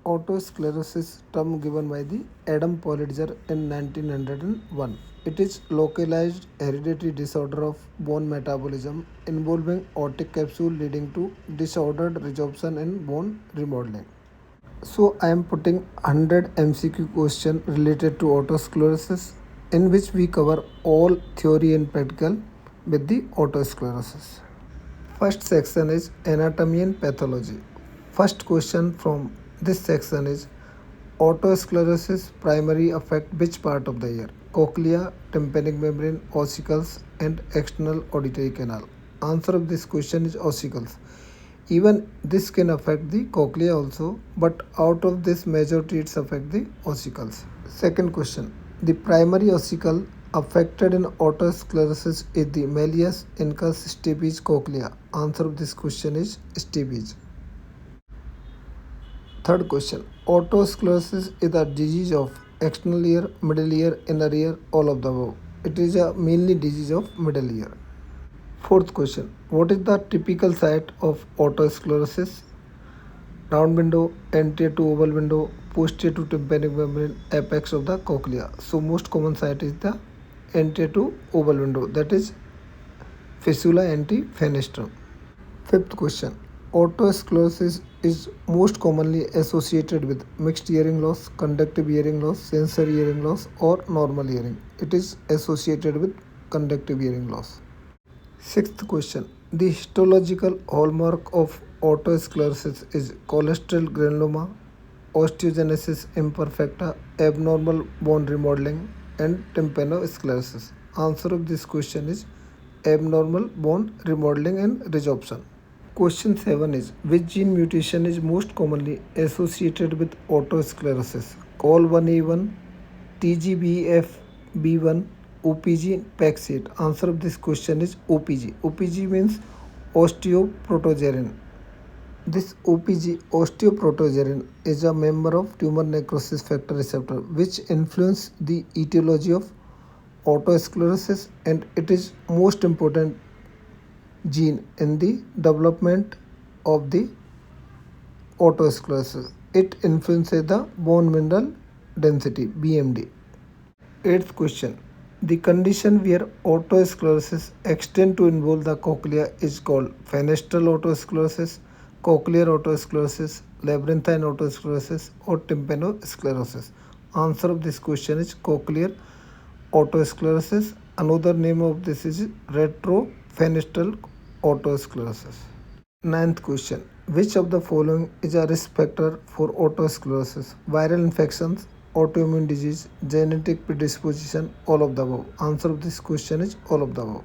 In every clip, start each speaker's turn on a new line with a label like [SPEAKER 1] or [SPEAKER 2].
[SPEAKER 1] Otosclerosis term given by the Adam Politzer in 1901. It is localized hereditary disorder of bone metabolism involving otic capsule leading to disordered resorption and bone remodeling. So I am putting 100 MCQ question related to otosclerosis in which we cover all theory and practical with the otosclerosis. First section is anatomy and pathology. First question from this section is otosclerosis primary affect which part of the ear? Cochlea, tympanic membrane, ossicles and external auditory canal. Answer of this question is ossicles. Even this can affect the cochlea also, but out of this majority it's affect the ossicles. Second question. The primary ossicle affected in otosclerosis is the malleus incus stapes cochlea. Answer of this question is stapes. Third question. Otosclerosis is a disease of external ear, middle ear, inner ear, all of the above. It is a mainly disease of middle ear. Fourth question. What is the typical site of otosclerosis? Round window, anterior to oval window, posterior to tympanic membrane, apex of the cochlea. So most common site is the anterior to oval window, that is fistula anti-fenestrum. Fifth question. Otosclerosis is most commonly associated with mixed hearing loss, conductive hearing loss, sensory hearing loss or normal hearing. It is associated with conductive hearing loss. Sixth question. The histological hallmark of otosclerosis is cholesterol granuloma, osteogenesis imperfecta, abnormal bone remodeling, and tympanosclerosis. Answer of this question is abnormal bone remodeling and resorption. Question 7 is which gene mutation is most commonly associated with otosclerosis? COL1A1, TGBF1, OPG, PAX8. Answer of this question is OPG. OPG means osteoprotogerin. This OPG, osteoprotogerin, is a member of tumor necrosis factor receptor which influence the etiology of otosclerosis, and it is most important gene in the development of the otosclerosis. It influences the bone mineral density BMD. Eighth question. The condition where otosclerosis extends to involve the cochlea is called fenestral otosclerosis, cochlear otosclerosis, labyrinthine otosclerosis or tympanosclerosis. Answer of this question is cochlear otosclerosis. Another name of this is retrofenestral otosclerosis. Ninth question. Which of the following is a risk factor for otosclerosis? Viral infections, autoimmune disease, genetic predisposition, all of the above. Answer of this question is all of the above.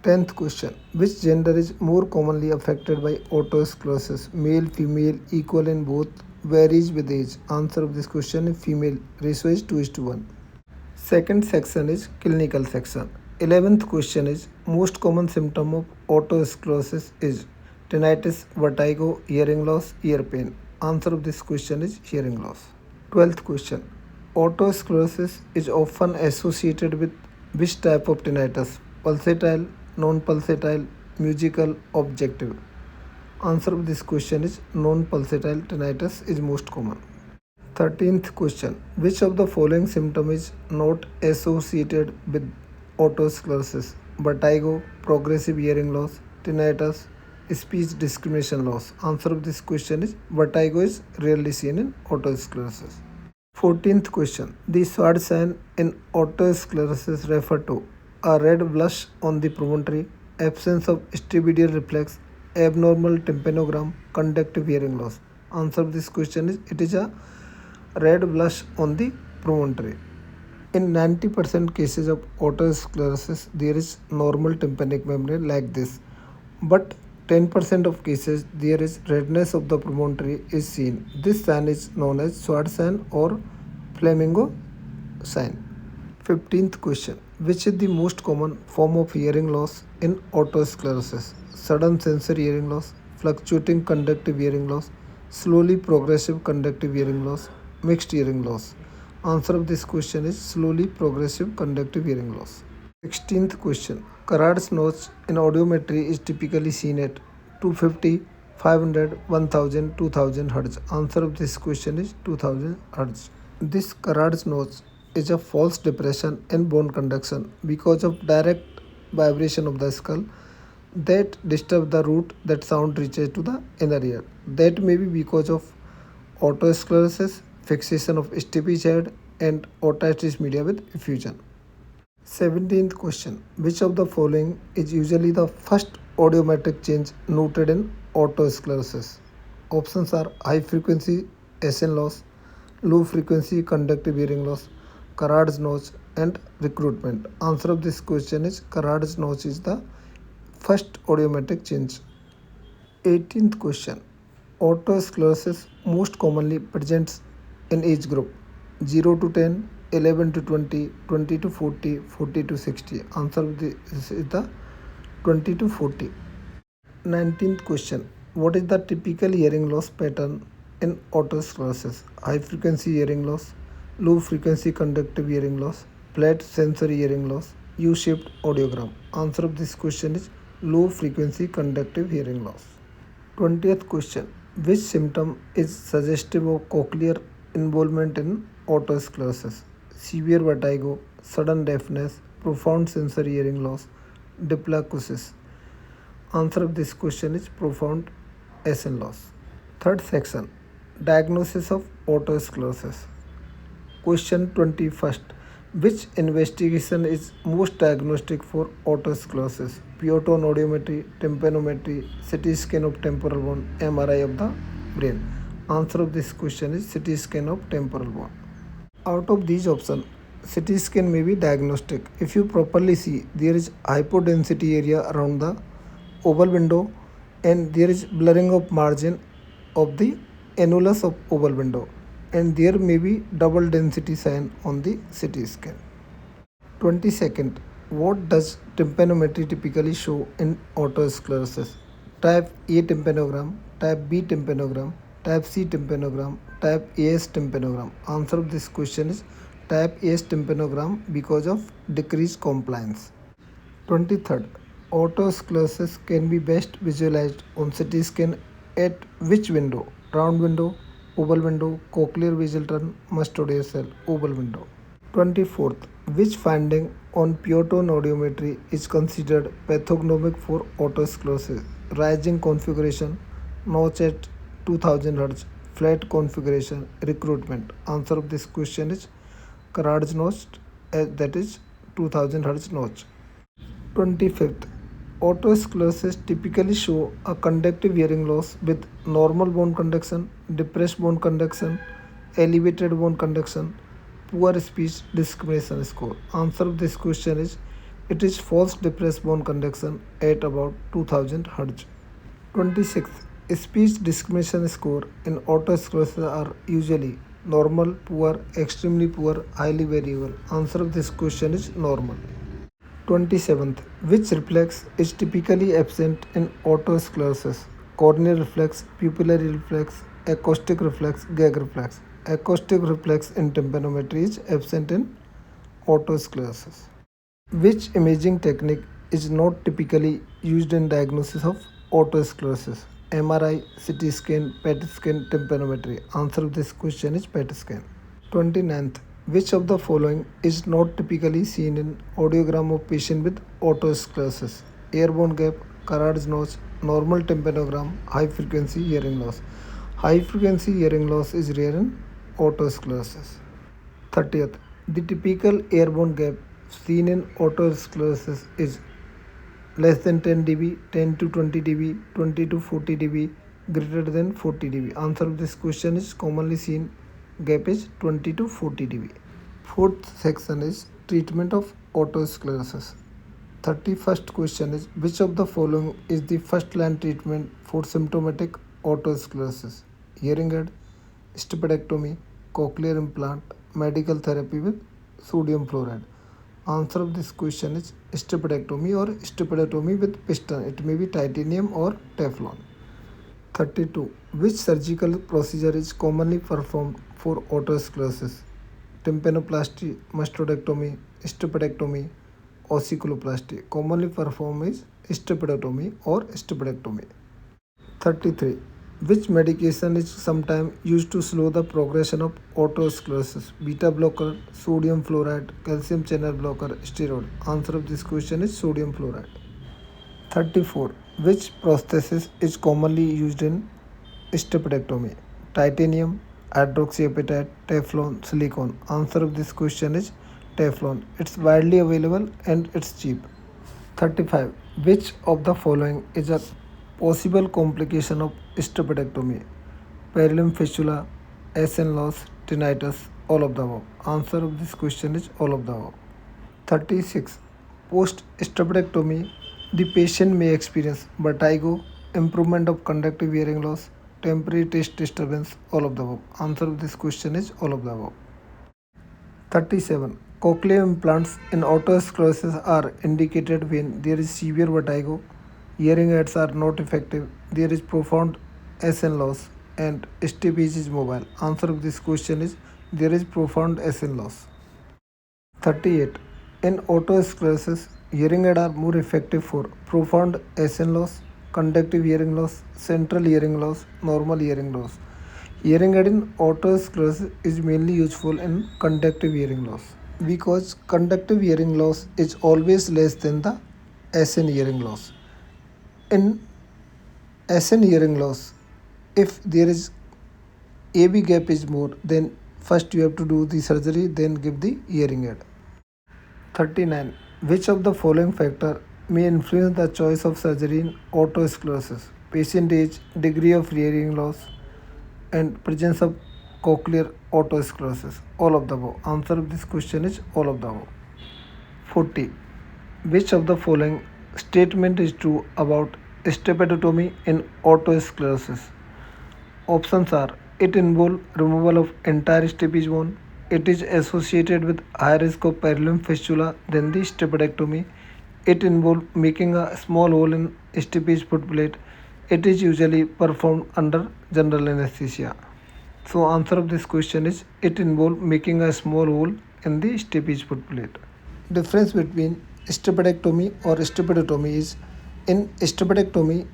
[SPEAKER 1] 10th question. Which gender is more commonly affected by otosclerosis? Male, female, equal in both, varies with age. Answer of this question is female. Ratio is 2:1. Second section is clinical section. 11th question is most common symptom of otosclerosis is tinnitus, vertigo, hearing loss, ear pain. Answer of this question is hearing loss. 12th question. Otosclerosis is often associated with which type of tinnitus? Pulsatile, non-pulsatile, musical, objective. Answer of this question is non-pulsatile tinnitus is most common. 13th question. Which of the following symptom is not associated with otosclerosis? Vertigo, progressive hearing loss, tinnitus, speech discrimination loss. Answer of this question is vertigo is rarely seen in otosclerosis. 14th question. The sword sign in otosclerosis refer to a red blush on the promontory, absence of stapedial reflex, abnormal tympanogram, conductive hearing loss. Answer of this question is it is a red blush on the promontory. In 90% cases of otosclerosis, there is normal tympanic membrane like this, but 10% of cases there is redness of the promontory is seen. This sign is known as sword sign or flamingo sign. 15th question. Which is the most common form of hearing loss in otosclerosis? Sudden sensory hearing loss, fluctuating conductive hearing loss, slowly progressive conductive hearing loss, mixed hearing loss. Answer of this question is slowly progressive conductive hearing loss. 16th question. Carrad's notch in audiometry is typically seen at 250, 500, 1000, 2000 Hz. Answer of this question is 2000 Hz. This Carrad's notch is a false depression in bone conduction because of direct vibration of the skull that disturb the route that sound reaches to the inner ear. That may be because of otosclerosis, fixation of stapes head, and otitis media with effusion. 17th question. Which of the following is usually the first audiometric change noted in otosclerosis? Options are high frequency SN loss, low frequency conductive hearing loss, Carrad's notch, and recruitment. Answer of this question is Carrad's notch is the first audiometric change. 18th question. Otosclerosis most commonly presents in age group 0 to 10, 11 to 20, 20 to 40, 40 to 60. Answer of this is the 20 to 40. 19th question. What is the typical hearing loss pattern in otosclerosis? High frequency hearing loss, low frequency conductive hearing loss, flat sensory hearing loss, U-shaped audiogram. Answer of this question is low frequency conductive hearing loss. 20th question. Which symptom is suggestive of cochlear involvement in otosclerosis? Severe vertigo, sudden deafness, profound sensory hearing loss, diplacosis. Answer of this question is profound SN loss. Third section. Diagnosis of otosclerosis. Question 21st. Which investigation is most diagnostic for otosclerosis? Pyoton audiometry, tympanometry, CT scan of temporal bone, MRI of the brain. Answer of this question is CT scan of temporal bone. Out of these options, CT scan may be diagnostic. If you properly see, there is hypodensity area around the oval window and there is blurring of margin of the annulus of oval window, and there may be double density sign on the CT scan. 22nd. What does tympanometry typically show in otosclerosis? Type A tympanogram, type B tympanogram, type C tympanogram, type AS tympanogram. Answer of this question is type AS tympanogram because of decreased compliance. 23rd. Otosclerosis can be best visualized on CT scan at which window? Round window, oval window, cochlear visual turn, mustodial cell, oval window. 24th. Which finding on Pyoton audiometry is considered pathognomic for otosclerosis? Rising configuration, notch at 2000 Hz, flat configuration, recruitment. Answer of this question is Carrad's notch, that is 2000 Hz notch. 25th. Otosclerosis typically show a conductive hearing loss with normal bone conduction, depressed bone conduction, elevated bone conduction, poor speech discrimination score. Answer of this question is it is false depressed bone conduction at about 2000 Hz. 26th. Speech discrimination score in otosclerosis are usually normal, poor, extremely poor, highly variable. Answer of this question is normal. 27th. Which reflex is typically absent in otosclerosis? Corneal reflex, pupillary reflex, acoustic reflex, gag reflex. Acoustic reflex in tympanometry is absent in otosclerosis. Which imaging technique is not typically used in diagnosis of otosclerosis? MRI, CT scan, PET scan, tympanometry. Answer of this question is PET scan. 29th. Which of the following is not typically seen in audiogram of patient with otosclerosis? Airborne gap, Carrad's notch, normal tympanogram, high frequency hearing loss. High frequency hearing loss is rare in otosclerosis. 30th. The typical airborne gap seen in otosclerosis is less than 10 dB, 10 to 20 dB, 20 to 40 dB, greater than 40 dB. Answer of this question is commonly seen gap is 20 to 40 dB. Fourth section is treatment of otosclerosis. 31st question is which of the following is the first line treatment for symptomatic otosclerosis? Hearing aid, stapedectomy, cochlear implant, medical therapy with sodium fluoride. Answer of this question is stapedectomy or stapedectomy with piston. It may be titanium or Teflon. 32. Which surgical procedure is commonly performed for otosclerosis? Tympanoplasty, mastodectomy, stapedectomy, ossiculoplasty. Commonly performed is stapedectomy or stapedectomy. 33. Which medication is sometimes used to slow the progression of otosclerosis? Beta blocker, sodium fluoride, calcium channel blocker, steroid. Answer of this question is sodium fluoride. 34. Which prosthesis is commonly used in stapedectomy? Titanium, hydroxyapatite, Teflon, silicone. Answer of this question is Teflon. It's widely available and it's cheap. 35. Which of the following is a possible complication of stapedectomy? Perineum fistula, SN loss, tinnitus, all of the above. Answer of this question is all of the above. 36. Post stapedectomy, the patient may experience vertigo, improvement of conductive hearing loss, temporary taste disturbance, all of the above. Answer of this question is all of the above. 37. Cochlear implants in otosclerosis are indicated when there is severe vertigo, hearing aids are not effective, there is profound SN loss, and STPH is mobile. Answer of this question is there is profound SN loss. 38. In otosclerosis, hearing aids are more effective for profound SN loss, conductive hearing loss, central hearing loss, normal hearing loss. Hearing aid in otosclerosis is mainly useful in conductive hearing loss because conductive hearing loss is always less than the SN hearing loss. In SN hearing loss, if there is AB gap is more, then first you have to do the surgery, then give the hearing aid. 39. Which of the following factor may influence the choice of surgery in otosclerosis? Patient age, degree of hearing loss, and presence of cochlear otosclerosis. All of the above. Answer of this question is all of the above. 40. Which of the following statement is true about stapedectomy in otosclerosis? Options are: it involves removal of entire stapes bone, it is associated with higher risk of perineum fistula than the stapedectomy, it involves making a small hole in stapes footplate, it is usually performed under general anesthesia. So answer of this question is it involves making a small hole in the stapes footplate. Difference between stapedectomy or stapedectomy is in stapedectomy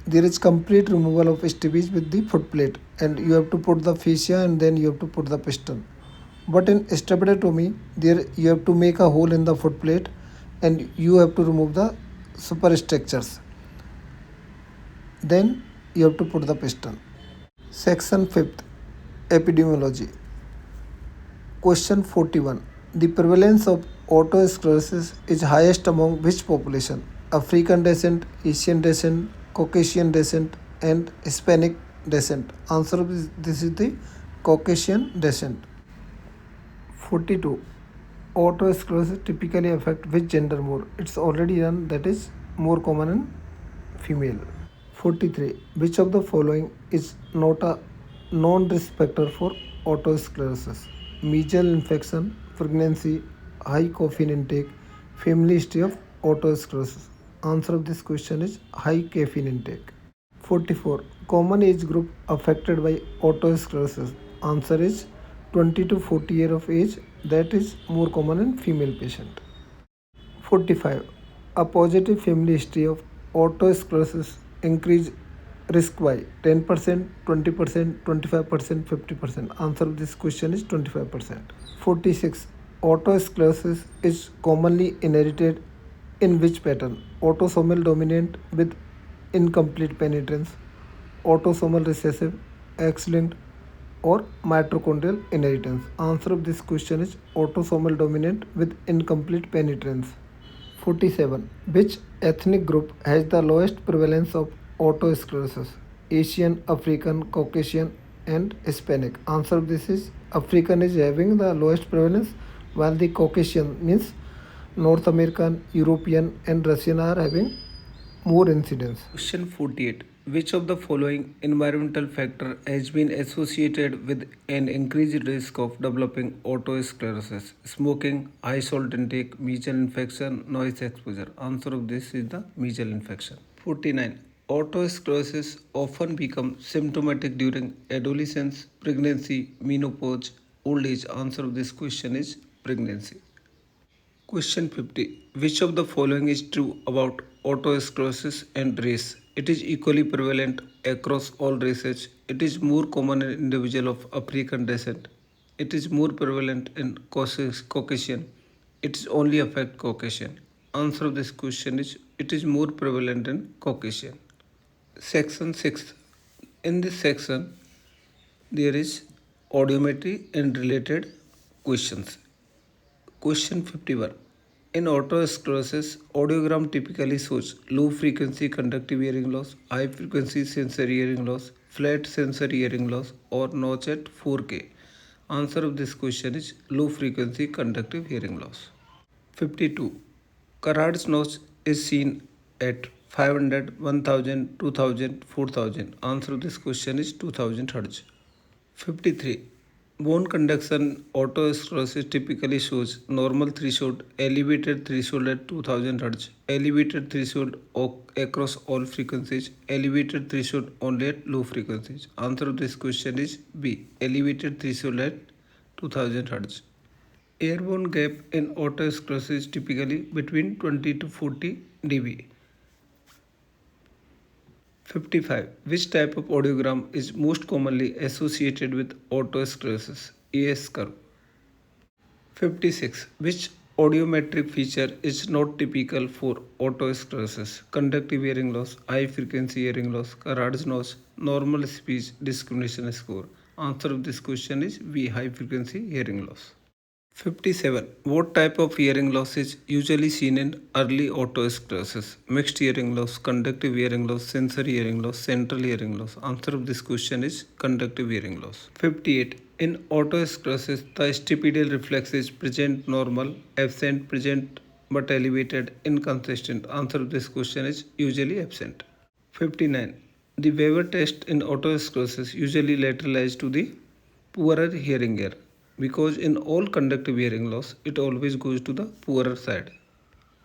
[SPEAKER 1] there is complete removal of stapes with the footplate and you have to put the fascia and then you have to put the piston. But in stapedectomy there you have to make a hole in the footplate and you have to remove the superstructures. Then you have to put the piston. Section 5th, Epidemiology. Question 41. The prevalence of otosclerosis is highest among which population? African descent, Asian descent, Caucasian descent, and Hispanic descent. Answer of this is the Caucasian descent. 42. Otosclerosis typically affect which gender more? It's already done, that is more common in female. 43. Which of the following is not a non-risk factor for otosclerosis? Measles infection, pregnancy, high caffeine intake, family history of otosclerosis. Answer of this question is high caffeine intake. 44. Common age group affected by otosclerosis. Answer is 20 to 40 years of age, that is more common in female patient. 45. A positive family history of otosclerosis increase risk by 10%, 20%, 25%, 50%. Answer of this question is 25%. 46. Otosclerosis is commonly inherited in which pattern? Autosomal dominant with incomplete penetrance, autosomal recessive, X-linked, or mitochondrial inheritance. Answer of this question is autosomal dominant with incomplete penetrance. 47. Which ethnic group has the lowest prevalence of otosclerosis? Asian, African, Caucasian, and Hispanic. Answer of this is African is having the lowest prevalence, while the Caucasian means North American, European, and Russian are having more incidence. Question 48. Which of the following environmental factor has been associated with an increased risk of developing otosclerosis? Smoking, high salt intake, measles infection, noise exposure. Answer of this is the measles infection. 49. Otosclerosis often becomes symptomatic during adolescence, pregnancy, menopause, old age. Answer of this question is pregnancy. Question 50. Which of the following is true about otosclerosis and race?
[SPEAKER 2] It is equally prevalent across all races. It is more common in individuals of African descent. It is more prevalent in Caucasian. It is only affect Caucasian. Answer of this question is it is more prevalent in Caucasian. Section 6. In this section, there is audiometry and related questions. Question 51. In otosclerosis, audiogram typically shows low frequency conductive hearing loss, high frequency sensory hearing loss, flat sensory hearing loss, or notch at 4K. Answer of this question is low frequency conductive hearing loss. 52. Carrad's notch is seen at 500, 1000, 2000, 4000. Answer of this question is 2000 Hz. 53. Bone conduction otosclerosis typically shows normal threshold, elevated threshold at 2000 Hz, elevated threshold across all frequencies, elevated threshold only at low frequencies. Answer of this question is B. Elevated threshold at 2000 Hz. Airborne gap in otosclerosis typically between 20 to 40 dB. 55. Which type of audiogram is most commonly associated with otosclerosis? ES curve. 56. Which audiometric feature is not typical for otosclerosis? Conductive hearing loss, high frequency hearing loss, Carrad's notch, normal speech discrimination score. Answer of this question is V. High frequency hearing loss. 57. What type of hearing loss is usually seen in early otosclerosis? Mixed hearing loss, conductive hearing loss, sensory hearing loss, central hearing loss. Answer of this question is conductive hearing loss. 58. In otosclerosis, the stapedial reflex is present normal, absent, present but elevated, inconsistent. Answer of this question is usually absent. 59. The Weber test in otosclerosis usually lateralized to the poorer hearing ear because in all conductive hearing loss it always goes to the poorer side.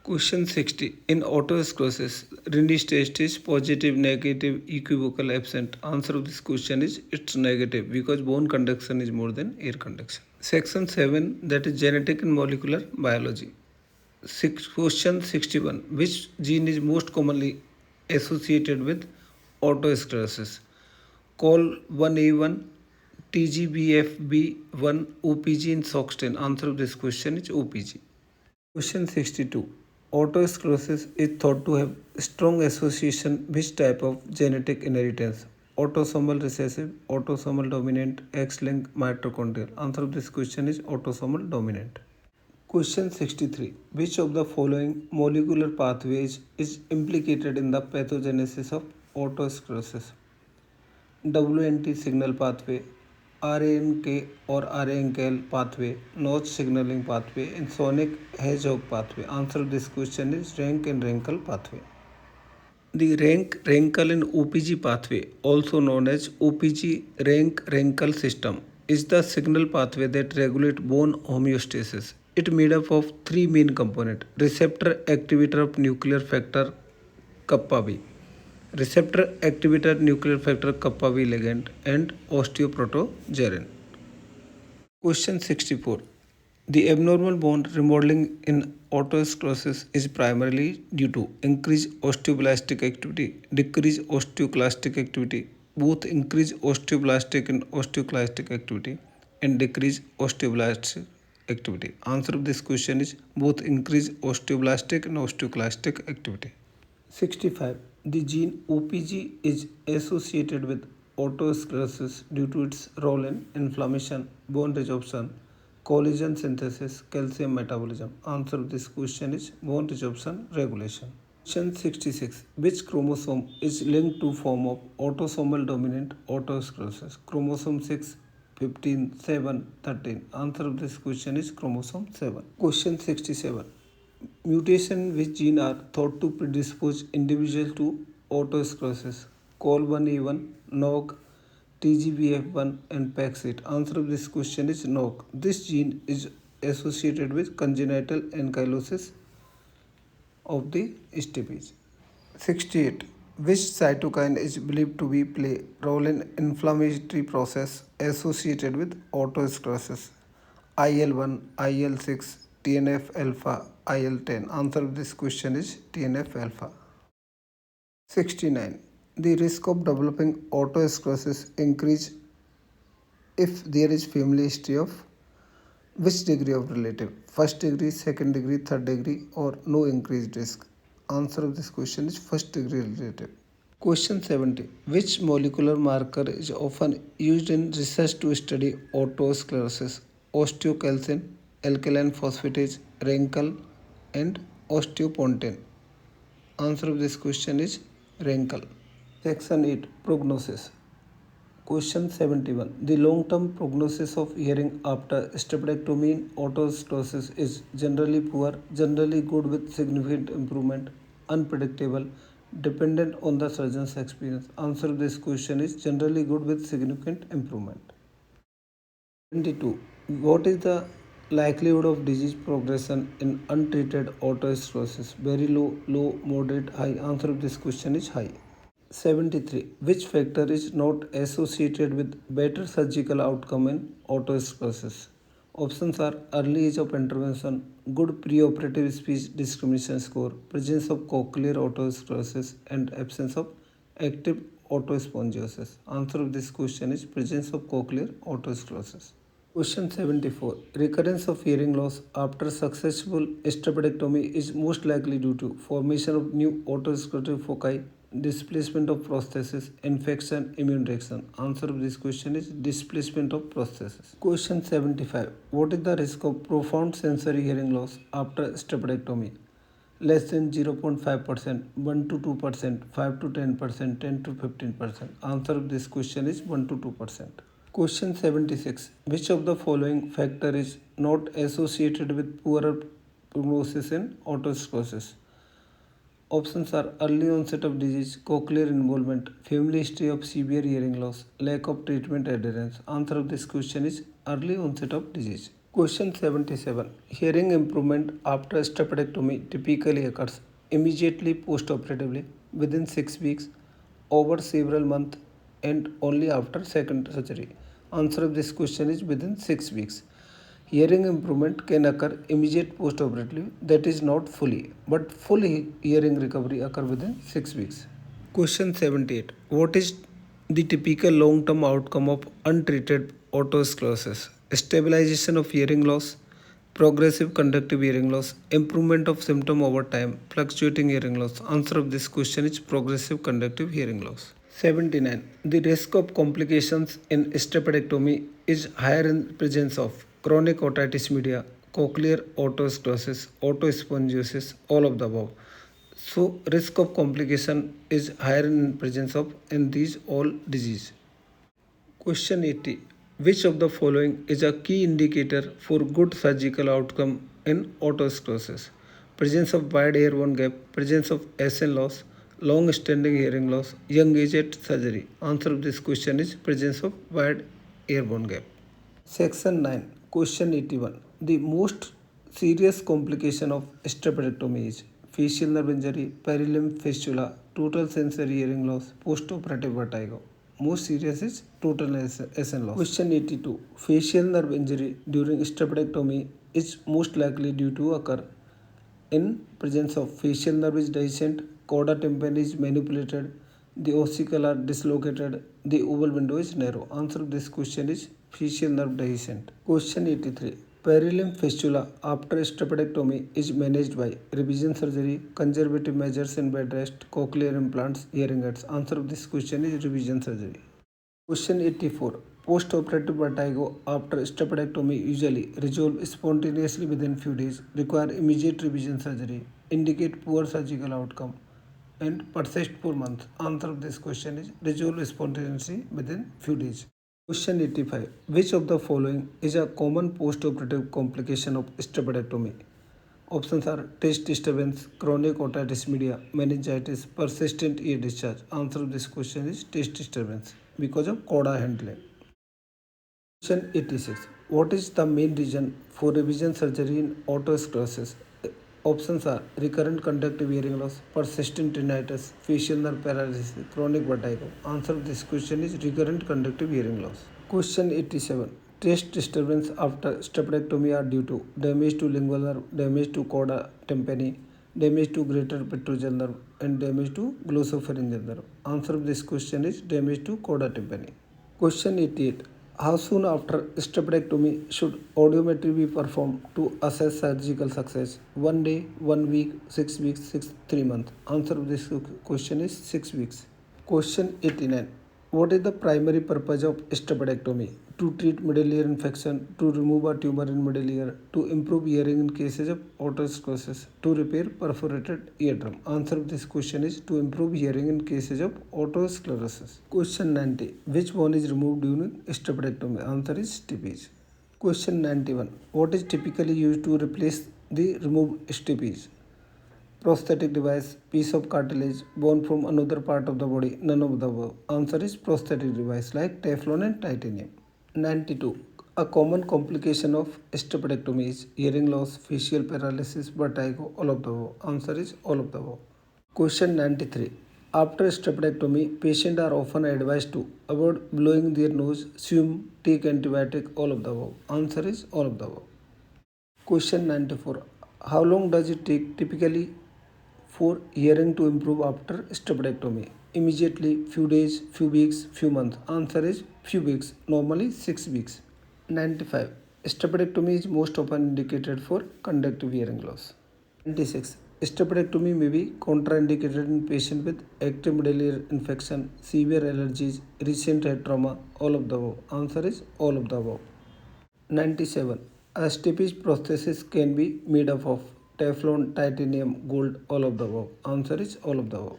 [SPEAKER 2] Question 60. In otosclerosis, Rindi's test is positive, negative, equivocal, absent. Answer of this question is it's negative because bone conduction is more than air conduction. Section 7, that is genetic and molecular biology. Question 61. Which gene is most commonly associated with otosclerosis? COL1A1, TGBFB1, OPG in Soxten. Answer of this question is OPG. Question 62. Otosclerosis is thought to have strong association with type of genetic inheritance? Autosomal recessive, autosomal dominant, X-linked, mitochondrial. Answer of this question is autosomal dominant. Question 63. Which of the following molecular pathways is implicated in the pathogenesis of otosclerosis? WNT signal pathway, RANK or RANKL pathway, notch signaling pathway, and sonic hedgehog pathway. Answer to this question is rank and rankle pathway. The rank rankle and OPG pathway, also known as OPG rank rankle system, is the signal pathway that regulates bone homeostasis. It made up of three main components: receptor activator of nuclear factor kappa B, receptor activator nuclear factor kappa B ligand, and osteoprotogerin. Question 64. The abnormal bone remodeling in otosclerosis is primarily due to increased osteoblastic activity, decreased osteoclastic activity, both increased osteoblastic and osteoclastic activity, and decreased osteoblastic activity. Answer of this question is both increased osteoblastic and osteoclastic activity. 65. The gene OPG is associated with otosclerosis due to its role in inflammation, bone resorption, collagen synthesis, calcium metabolism. Answer of this question is bone resorption regulation. Question 66. Which chromosome is linked to form of autosomal dominant otosclerosis? Chromosome 6, 15, 7, 13. Answer of this question is chromosome 7. Question 67. Mutation which gene are thought to predispose individual to otosclerosis? COL1A1, NOG, TGBF1 and PAX8. Answer of this question is NOG. This gene is associated with congenital ankylosis of the stapes. 68. Which cytokine is believed to be play role in inflammatory process associated with otosclerosis? IL-1, IL-6, TNF alpha, IL-10. Answer of this question is TNF alpha. 69. The risk of developing otosclerosis increase if there is family history of which degree of relative? First degree, second degree, third degree, or no increased risk? Answer of this question is first degree relative. Question 70. Which molecular marker is often used in research to study otosclerosis? Osteocalcin, alkaline phosphatase, wrinkle, and osteopontin. Answer of this question is wrinkle. Section 8. Prognosis. Question 71. The long-term prognosis of hearing after staphylectomy in otosclerosis is generally poor, generally good with significant improvement, unpredictable, dependent on the surgeon's experience. Answer to this question is generally good with significant improvement. 22. What is the likelihood of disease progression in untreated otosclerosis? Very low, low, moderate, high. Answer of this question is high. 73. Which factor is not associated with better surgical outcome in otosclerosis? Options are early age of intervention, good preoperative speech discrimination score, presence of cochlear otosclerosis, and absence of active otospongiosis. Answer of this question is presence of cochlear otosclerosis. Question 74. Recurrence of hearing loss after successful staphylectomy is most likely due to formation of new otosclerotic foci, displacement of prosthesis, infection, immune reaction. Answer of this question is displacement of prosthesis. Question 75. What is the risk of profound sensory hearing loss after staphylectomy? Less than 0.5%, 1 to 2%, 5 to 10%, 10 to 15%. Answer of this question is 1 to 2%. Question 76. Which of the following factor is not associated with poorer prognosis in otosclerosis? Options are early onset of disease, cochlear involvement, family history of severe hearing loss, lack of treatment adherence. Answer of this question is early onset of disease. Question 77. Hearing improvement after staphylectomy typically occurs immediately postoperatively, within 6 weeks, over several months, and only after second surgery. Answer of this question is within 6 weeks. Hearing improvement can occur immediate postoperatively, that is not fully, but full hearing recovery occur within 6 weeks. Question 78. What is the typical long-term outcome of untreated otosclerosis? Stabilization of hearing loss, progressive conductive hearing loss, improvement of symptom over time, fluctuating hearing loss. Answer of this question is progressive conductive hearing loss. 79. The risk of complications in staphylectomy is higher in presence of chronic otitis media, cochlear otosclerosis, otospongiosis, all of the above. So risk of complication is higher in presence of in these all disease. Question 80. Which of the following is a key indicator for good surgical outcome in otosclerosis? Presence of wide airborne gap, presence of SN loss, long standing hearing loss, young age at surgery. Answer of this question is presence of wide airborne gap. Section 9. Question 81. The most serious complication of staphylectomy is facial nerve injury, perilimb fistula, total sensory hearing loss, postoperative vertigo. Most serious is total SN loss. Question 82. Facial nerve injury during staphylectomy is most likely due to occur in presence of facial nerve is dehiscent, cauda tympani is manipulated, the ossicle are dislocated, the oval window is narrow. Answer of this question is facial nerve dehiscent. Question 83. Perilimb fistula after staphylectomy is managed by revision surgery, conservative measures in bed rest, cochlear implants, hearing aids. Answer of this question is revision surgery. Question 84. Post-operative vertigo after staphylectomy usually resolve spontaneously within few days, require immediate revision surgery, indicate poor surgical outcome, and persist for months. Answer of this question is resolve spontaneously within few days. Question 85. Which of the following is a common post-operative complication of staphylectomy? Options are taste disturbance, chronic otitis media, meningitis, persistent ear discharge. Answer of this question is taste disturbance because of cauda handling. Question 86. What is the main reason for revision surgery in otosclerosis? Options are recurrent conductive hearing loss, persistent tinnitus, facial nerve paralysis, chronic vertigo. Answer of this question is recurrent conductive hearing loss. Question 87. Taste disturbance after staphylectomy are due to damage to lingual nerve, damage to cauda tympani, damage to greater petrosal nerve, and damage to glossopharyngeal nerve? Answer of this question is damage to coda tympani. Question 88. How soon after stapedectomy should audiometry be performed to assess surgical success? 1 day, 1 week, 6 weeks, 3 months. Answer of this question is 6 weeks. Question 89. What is the primary purpose of stapedectomy? To treat middle ear infection, to remove a tumor in middle ear, to improve hearing in cases of otosclerosis, to repair perforated eardrum. Answer of this question is to improve hearing in cases of otosclerosis. Question 90. Which bone is removed during stapedectomy? Answer is stapes. Question 91. What is typically used to replace the removed stapes? Prosthetic device, piece of cartilage, bone from another part of the body, none of the above. Answer is prosthetic device like Teflon and titanium. 92. A common complication of stapedectomy is hearing loss, facial paralysis, vertigo, all of the above. Answer is all of the above. Question 93. After stapedectomy, patients are often advised to avoid blowing their nose, swim, take antibiotic, all of the above. Answer is all of the above. Question 94. How long does it take typically for hearing to improve after stapedectomy? Immediately, few days, few weeks, few months. Answer is few weeks, normally 6 weeks. 95. Stapedectomy is most often indicated for conductive hearing loss. 96. Stapedectomy may be contraindicated in patients with active middle ear infection, severe allergies, recent head trauma, all of the above. Answer is all of the above. 97. A stapes prosthesis can be made up of Teflon, titanium, gold, all of the above. Answer is all of the above.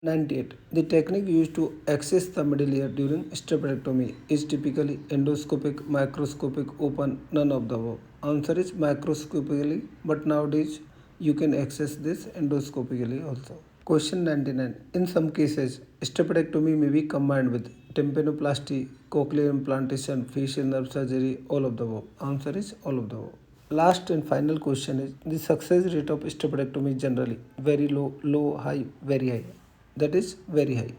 [SPEAKER 2] 98. The technique used to access the middle ear during stapedectomy is typically endoscopic, microscopic, open, none of the above. Answer is microscopically, but nowadays you can access this endoscopically also. Question 99. In some cases, stapedectomy may be combined with tympanoplasty, cochlear implantation, facial nerve surgery, all of the above. Answer is all of the above. Last and final question is the success rate of stapedectomy is generally very low, low, high, very high. That is very high.